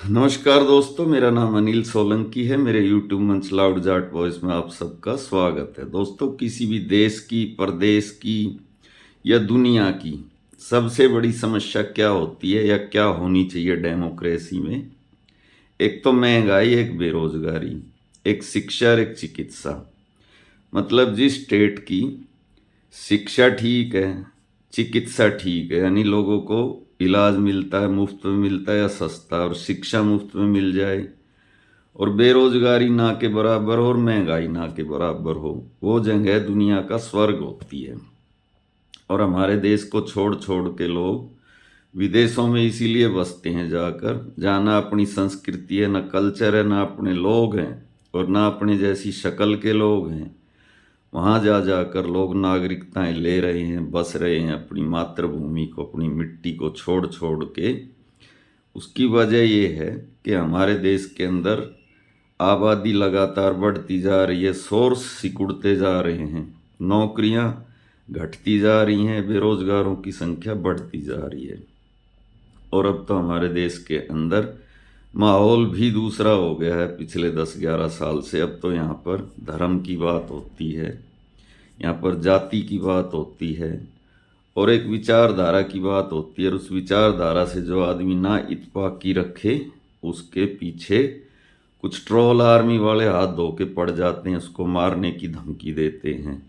नमस्कार दोस्तों, मेरा नाम अनिल सोलंकी है। मेरे यूट्यूब मंच लाउड जाट वॉइस में आप सबका स्वागत है। दोस्तों, किसी भी देश की, प्रदेश की या दुनिया की सबसे बड़ी समस्या क्या होती है या क्या होनी चाहिए डेमोक्रेसी में? एक तो महंगाई, एक बेरोजगारी, एक शिक्षा और एक चिकित्सा। मतलब जिस स्टेट की शिक्षा ठीक है, चिकित्सा ठीक है, यानी लोगों को इलाज मिलता है, मुफ्त में मिलता है या सस्ता, और शिक्षा मुफ्त में मिल जाए, और बेरोजगारी ना के बराबर हो और महंगाई ना के बराबर हो, वो जगह दुनिया का स्वर्ग होती है। और हमारे देश को छोड़ छोड़ के लोग विदेशों में इसीलिए बसते हैं जाकर, जहाँ ना अपनी संस्कृति है, ना कल्चर है, ना अपने लोग हैं और ना अपने जैसी शक्ल के लोग हैं। वहाँ जा जाकर लोग नागरिकताएं ले रहे हैं, बस रहे हैं अपनी मातृभूमि को, अपनी मिट्टी को छोड़ छोड़ के। उसकी वजह ये है कि हमारे देश के अंदर आबादी लगातार बढ़ती जा रही है, सोर्स सिकुड़ते जा रहे हैं, नौकरियां घटती जा रही हैं, बेरोजगारों की संख्या बढ़ती जा रही है। और अब तो हमारे देश के अंदर माहौल भी दूसरा हो गया है पिछले 10-11 साल से। अब तो यहाँ पर धर्म की बात होती है, यहाँ पर जाति की बात होती है, और एक विचारधारा की बात होती है। और उस विचारधारा से जो आदमी ना इत्तेफाकी रखे, उसके पीछे कुछ ट्रोल आर्मी वाले हाथ धो के पड़ जाते हैं, उसको मारने की धमकी देते हैं,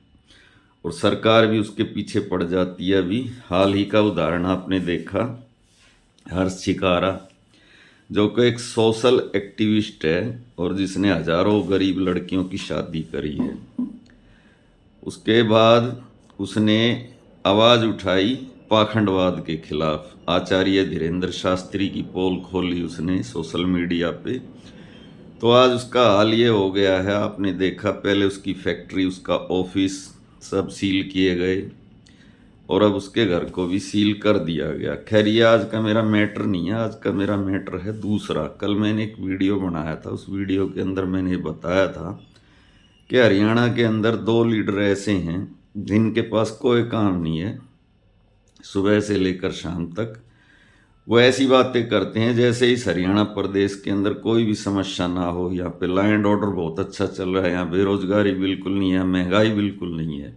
और सरकार भी उसके पीछे पड़ जाती है। अभी हाल ही का उदाहरण आपने देखा, हर्ष शिकारा, जो कि एक सोशल एक्टिविस्ट है और जिसने हजारों गरीब लड़कियों की शादी करी है। उसके बाद उसने आवाज़ उठाई पाखंडवाद के खिलाफ, आचार्य धीरेन्द्र शास्त्री की पोल खोली उसने सोशल मीडिया पे। तो आज उसका हाल ये हो गया है, आपने देखा, पहले उसकी फैक्ट्री, उसका ऑफिस सब सील किए गए, और अब उसके घर को भी सील कर दिया गया। खैर, ये आज का मेरा मैटर नहीं है, आज का मेरा मैटर है दूसरा। कल मैंने एक वीडियो बनाया था, उस वीडियो के अंदर मैंने बताया था कि हरियाणा के अंदर 2 लीडर ऐसे हैं जिनके पास कोई काम नहीं है, सुबह से लेकर शाम तक वो ऐसी बातें करते हैं जैसे इस हरियाणा प्रदेश के अंदर कोई भी समस्या ना हो। यहाँ पे लॉ एंड ऑर्डर बहुत अच्छा चल रहा है, यहाँ बेरोजगारी बिल्कुल नहीं है, महंगाई बिल्कुल नहीं है।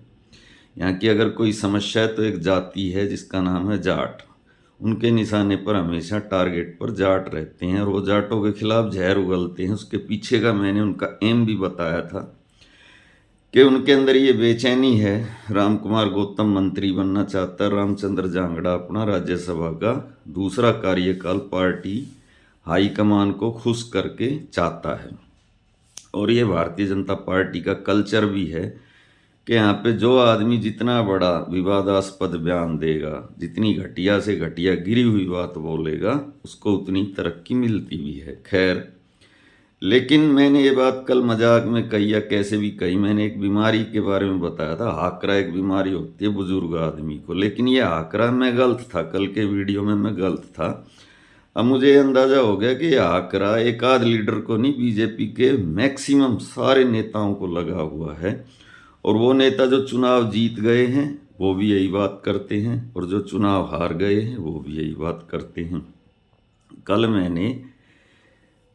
यहाँ की अगर कोई समस्या है तो एक जाति है जिसका नाम है जाट, उनके निशाने पर हमेशा टारगेट पर जाट रहते हैं, और वो जाटों के खिलाफ जहर उगलते हैं। उसके पीछे का मैंने उनका एम भी बताया था कि उनके अंदर ये बेचैनी है। राम कुमार गौतम मंत्री बनना चाहता है, रामचंद्र जांगड़ा अपना राज्यसभा का दूसरा कार्यकाल पार्टी हाईकमान को खुश करके चाहता है। और ये भारतीय जनता पार्टी का कल्चर भी है कि यहाँ पे जो आदमी जितना बड़ा विवादास्पद बयान देगा, जितनी घटिया से घटिया गिरी हुई बात बोलेगा, उसको उतनी तरक्की मिलती भी है। खैर, लेकिन मैंने ये बात कल मजाक में कही या कैसे भी कही, मैंने एक बीमारी के बारे में बताया था। हाकरा एक बीमारी होती है बुजुर्ग आदमी को, लेकिन ये हाकरा मैं गलत था, कल के वीडियो में मैं गलत था। अब मुझे ये अंदाज़ा हो गया कि ये हाकरा एक आध लीडर को नहीं, बीजेपी के मैक्सिमम सारे नेताओं को लगा हुआ है। और वो नेता जो चुनाव जीत गए हैं वो भी यही बात करते हैं, और जो चुनाव हार गए हैं वो भी यही बात करते हैं। कल मैंने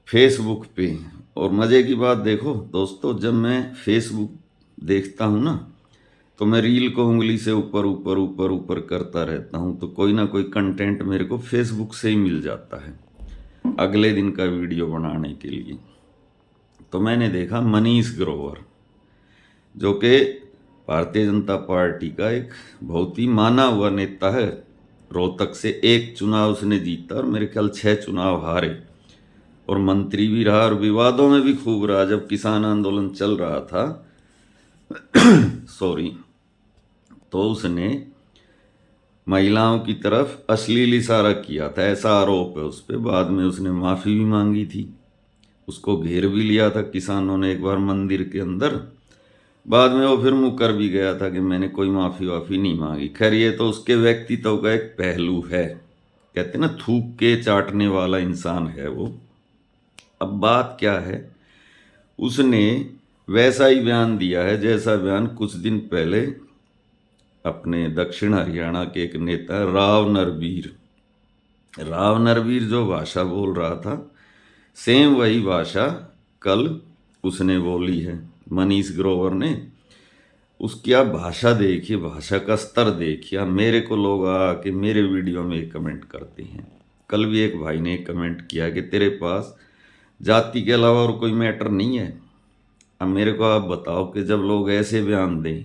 फेसबुक पे, और मज़े की बात देखो दोस्तों, जब मैं फेसबुक देखता हूँ ना, तो मैं रील को उंगली से ऊपर ऊपर ऊपर ऊपर करता रहता हूँ, तो कोई ना कोई कंटेंट मेरे को फेसबुक से ही मिल जाता है अगले दिन का वीडियो बनाने के लिए। तो मैंने देखा मनीष ग्रोवर, जो कि भारतीय जनता पार्टी का एक बहुत ही माना हुआ नेता है। रोहतक से एक चुनाव उसने जीता और मेरे ख्याल 6 चुनाव हारे, और मंत्री भी रहा और विवादों में भी खूब रहा। जब किसान आंदोलन चल रहा था सॉरी, तो उसने महिलाओं की तरफ अश्लील इशारा किया था, ऐसा आरोप है उस पर। बाद में उसने माफ़ी भी मांगी थी, उसको घेर भी लिया था किसानों ने एक बार मंदिर के अंदर। बाद में वो फिर मुकर भी गया था कि मैंने कोई माफ़ी वाफ़ी नहीं मांगी। खैर, ये तो उसके व्यक्तित्व का एक पहलू है, कहते ना थूक के चाटने वाला इंसान है वो। अब बात क्या है, उसने वैसा ही बयान दिया है जैसा बयान कुछ दिन पहले अपने दक्षिण हरियाणा के एक नेता राव नरवीर जो भाषा बोल रहा था, सेम वही भाषा कल उसने बोली है, मनीष ग्रोवर ने। उसकी आप भाषा देखिए, भाषा का स्तर देखिए। अब मेरे को लोग आके मेरे वीडियो में कमेंट करते हैं। कल भी एक भाई ने कमेंट किया कि तेरे पास जाति के अलावा और कोई मैटर नहीं है। अब मेरे को आप बताओ कि जब लोग ऐसे बयान दें,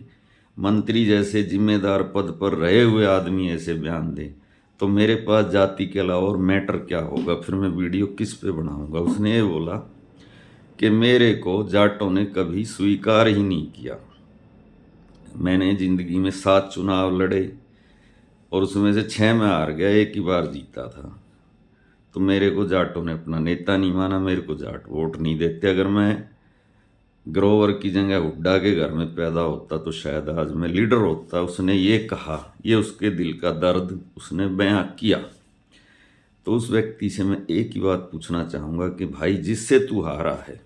मंत्री जैसे जिम्मेदार पद पर रहे हुए आदमी ऐसे बयान दें, तो मेरे पास जाति के अलावा और मैटर क्या होगा? फिर मैं वीडियो किस पे बनाऊंगा? उसने ये बोला कि मेरे को जाटों ने कभी स्वीकार ही नहीं किया। मैंने ज़िंदगी में 7 चुनाव लड़े और उसमें से 6 में हार गया, एक ही बार जीता था। तो मेरे को जाटों ने अपना नेता नहीं माना, मेरे को जाट वोट नहीं देते। अगर मैं ग्रोवर की जगह हुड्डा के घर में पैदा होता तो शायद आज मैं लीडर होता। उसने ये कहा, ये उसके दिल का दर्द उसने बयां किया। तो उस व्यक्ति से मैं एक ही बात पूछना चाहूँगा कि भाई जिससे तू हारा है,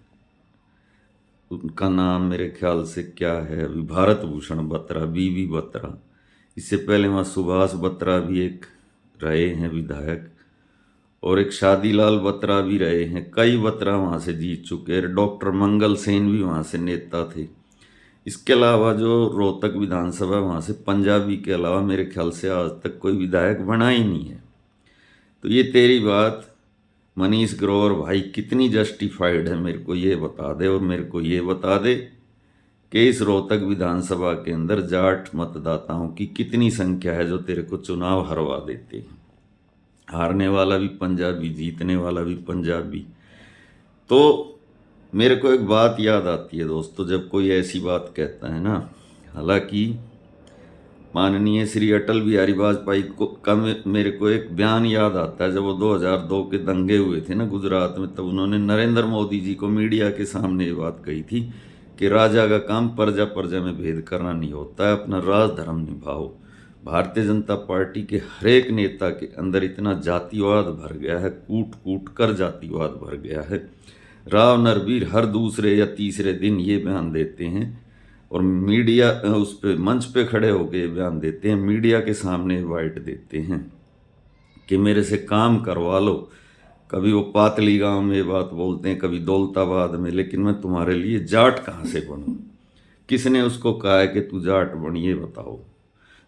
उनका नाम मेरे ख्याल से क्या है अभी, भारत भूषण बत्रा, बीबी बत्रा। इससे पहले वहाँ सुभाष बत्रा भी एक रहे हैं विधायक, और एक शादीलाल बत्रा भी रहे हैं। कई बत्रा वहाँ से जीत चुके हैं। डॉक्टर मंगल सेन भी वहाँ से नेता थे। इसके अलावा जो रोहतक विधानसभा, वहाँ से पंजाबी के अलावा मेरे ख्याल से आज तक कोई विधायक बना ही नहीं है। तो ये तेरी बात मनीष ग्रोवर भाई कितनी जस्टिफाइड है, मेरे को ये बता दे। और मेरे को ये बता दे कि इस रोहतक विधानसभा के अंदर जाट मतदाताओं की कितनी संख्या है जो तेरे को चुनाव हरवा देते हैं। हारने वाला भी पंजाबी, जीतने वाला भी पंजाबी। तो मेरे को एक बात याद आती है दोस्तों, जब कोई ऐसी बात कहता है ना, हालांकि माननीय श्री अटल बिहारी वाजपेयी का मेरे को एक बयान याद आता है। जब वो 2002 के दंगे हुए थे ना गुजरात में, तब उन्होंने नरेंद्र मोदी जी को मीडिया के सामने ये बात कही थी कि राजा का काम प्रजा प्रजा में भेद करना नहीं होता है, अपना राज धर्म निभाओ। भारतीय जनता पार्टी के हर एक नेता के अंदर इतना जातिवाद भर गया है, कूट कूट कर जातिवाद भर गया है। राव नरवीर हर दूसरे या तीसरे दिन ये बयान देते हैं और मीडिया उस पे मंच पे खड़े होकर बयान देते हैं, मीडिया के सामने वाइट देते हैं कि मेरे से काम करवा लो। कभी वो पातली गांव में ये बात बोलते हैं, कभी दौलताबाद में, लेकिन मैं तुम्हारे लिए जाट कहाँ से बनूं? किसने उसको कहा है कि तू जाट बन? ये बताओ।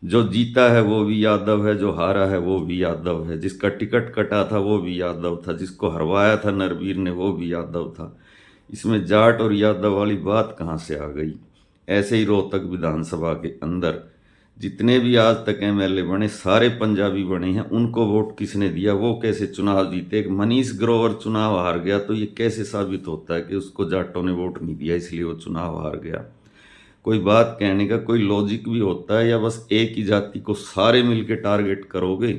जो जीता है वो भी यादव है, जो हारा है वो भी यादव है, जिसका टिकट कटा था वो भी यादव था, जिसको हरवाया था नरवीर ने वो भी यादव था। इसमें जाट और यादव वाली बात कहाँ से आ गई? ऐसे ही रोहतक विधानसभा के अंदर जितने भी आज तक एमएलए बने सारे पंजाबी बने हैं। उनको वोट किसने दिया? वो कैसे चुनाव जीते? एक मनीष ग्रोवर चुनाव हार गया तो ये कैसे साबित होता है कि उसको जाटों ने वोट नहीं दिया इसलिए वो चुनाव हार गया? कोई बात कहने का कोई लॉजिक भी होता है, या बस एक ही जाति को सारे मिलके टारगेट करोगे?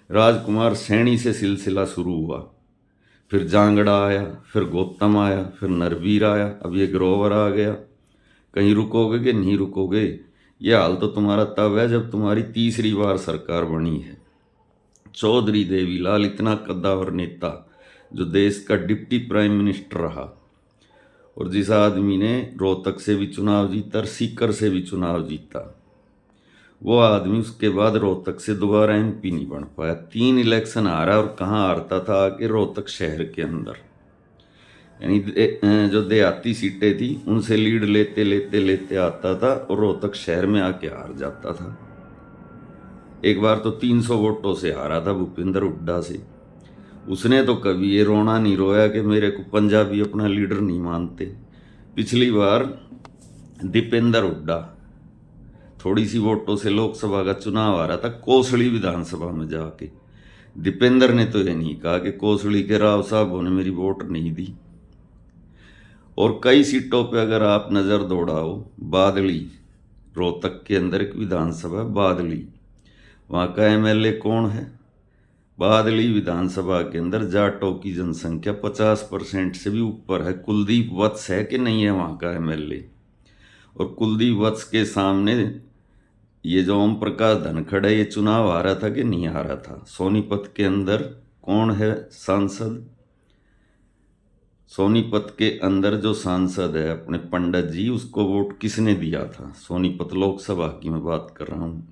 राजकुमार सैनी से सिलसिला शुरू हुआ, फिर जांगड़ा आया, फिर गौतम आया, फिर नरवीर आया, अब ये ग्रोवर आ गया। कहीं रुकोगे कि नहीं रुकोगे? ये हाल तो तुम्हारा तब है जब तुम्हारी तीसरी बार सरकार बनी है। चौधरी देवीलाल इतना कद्दावर नेता जो देश का डिप्टी प्राइम मिनिस्टर रहा, और जिस आदमी ने रोहतक से भी चुनाव जीता, सीकर से भी चुनाव जीता, वो आदमी उसके बाद रोहतक से दोबारा एमपी नहीं बन पाया। 3 इलेक्शन हारा, और कहाँ हारता था? आके रोहतक शहर के अंदर। यानी जो देहाती सीटें थी उनसे लीड लेते लेते लेते आता था और रोहतक शहर में आके हार जाता था। एक बार तो 300 वोटों से हारा था भूपेंद्र हुड्डा से। उसने तो कभी ये रोना नहीं रोया कि मेरे को पंजाबी अपना लीडर नहीं मानते। पिछली बार दीपेंद्र हुड्डा थोड़ी सी वोटों से लोकसभा का चुनाव आ रहा था कोसली विधानसभा में जाके। दीपेंद्र ने तो ये नहीं कहा कि कोसली के राव साहब ने मेरी वोट नहीं दी। और कई सीटों पे अगर आप नज़र दौड़ाओ, बादली रोहतक के अंदर एक विधानसभा बादली, वहाँ का एमएलए कौन है? बादली विधानसभा के अंदर जाटों की जनसंख्या 50% से भी ऊपर है। कुलदीप वत्स है कि नहीं है वहाँ का एमएलए? और कुलदीप वत्स के सामने ये जो ओम प्रकाश धनखड़ है, ये चुनाव हारा था कि नहीं हारा था? सोनीपत के अंदर कौन है सांसद? सोनीपत के अंदर जो सांसद है अपने पंडित जी, उसको वोट किसने दिया था? सोनीपत लोकसभा की मैं बात कर रहा हूँ।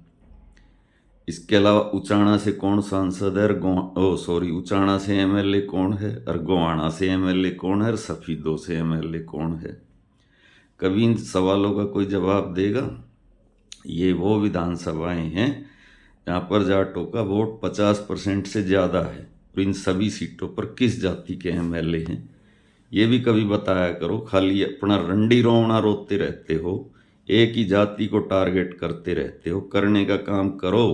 इसके अलावा उचाणा से कौन सांसद है और उचाणा से एमएलए कौन है, और गोवाणा से एमएलए कौन है, और सफीदो से एमएलए कौन है। कभी इन सवालों का कोई जवाब देगा? ये वो विधानसभाएं हैं जहाँ पर जाटों का वोट 50% से ज़्यादा है, और इन सभी सीटों पर किस जाति के एमएलए हैं ये भी कभी बताया करो। खाली अपना रंडी रोवना रोते रहते हो, एक ही जाति को टारगेट करते रहते हो। करने का काम करो।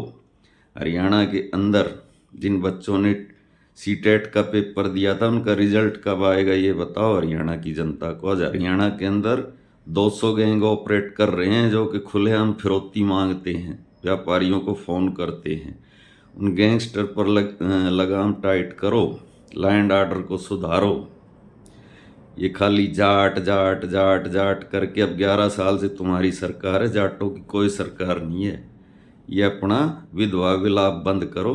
हरियाणा के अंदर जिन बच्चों ने सीटेट का पेपर दिया था उनका रिजल्ट कब आएगा ये बताओ हरियाणा की जनता को। आज हरियाणा के अंदर 200 गैंग ऑपरेट कर रहे हैं जो कि खुलेआम फिरौती मांगते हैं, व्यापारियों को फ़ोन करते हैं। उन गैंगस्टर पर लगाम टाइट करो, लैंड ऑर्डर को सुधारो। ये खाली जाट जाट जाट जाट करके अब 11 साल से तुम्हारी सरकार है, जाटों की कोई सरकार नहीं है। ये अपना विधवा विलाप बंद करो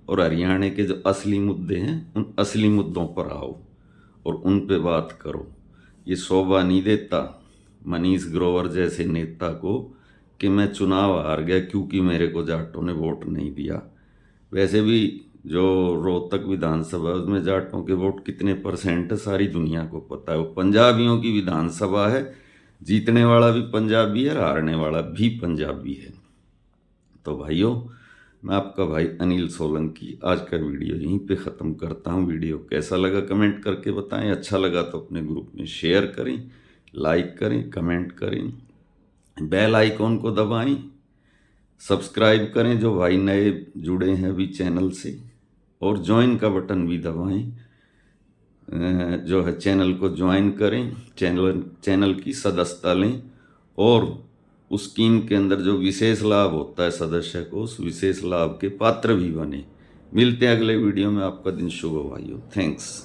और हरियाणा के जो असली मुद्दे हैं उन असली मुद्दों पर आओ और उन पे बात करो। ये शोभा नहीं देता मनीष ग्रोवर जैसे नेता को कि मैं चुनाव हार गया क्योंकि मेरे को जाटों ने वोट नहीं दिया। वैसे भी जो रोहतक विधानसभा उसमें जाटों के वोट कितने परसेंट है सारी दुनिया को पता है। वो पंजाबियों की विधानसभा है, जीतने वाला भी पंजाबी है, हारने वाला भी पंजाबी है। तो भाइयों, मैं आपका भाई अनिल सोलंकी आज का वीडियो यहीं पे ख़त्म करता हूँ। वीडियो कैसा लगा कमेंट करके बताएं। अच्छा लगा तो अपने ग्रुप में शेयर करें, लाइक करें, कमेंट करें, बेल आइकॉन को दबाएं, सब्सक्राइब करें जो भाई नए जुड़े हैं अभी चैनल से, और ज्वाइन का बटन भी दबाएं। जो है चैनल को ज्वाइन करें, चैनल की सदस्यता लें और उस स्कीम के अंदर जो विशेष लाभ होता है सदस्य को, उस विशेष लाभ के पात्र भी बने। मिलते हैं अगले वीडियो में। आपका दिन शुभ हो भाइयों। थैंक्स।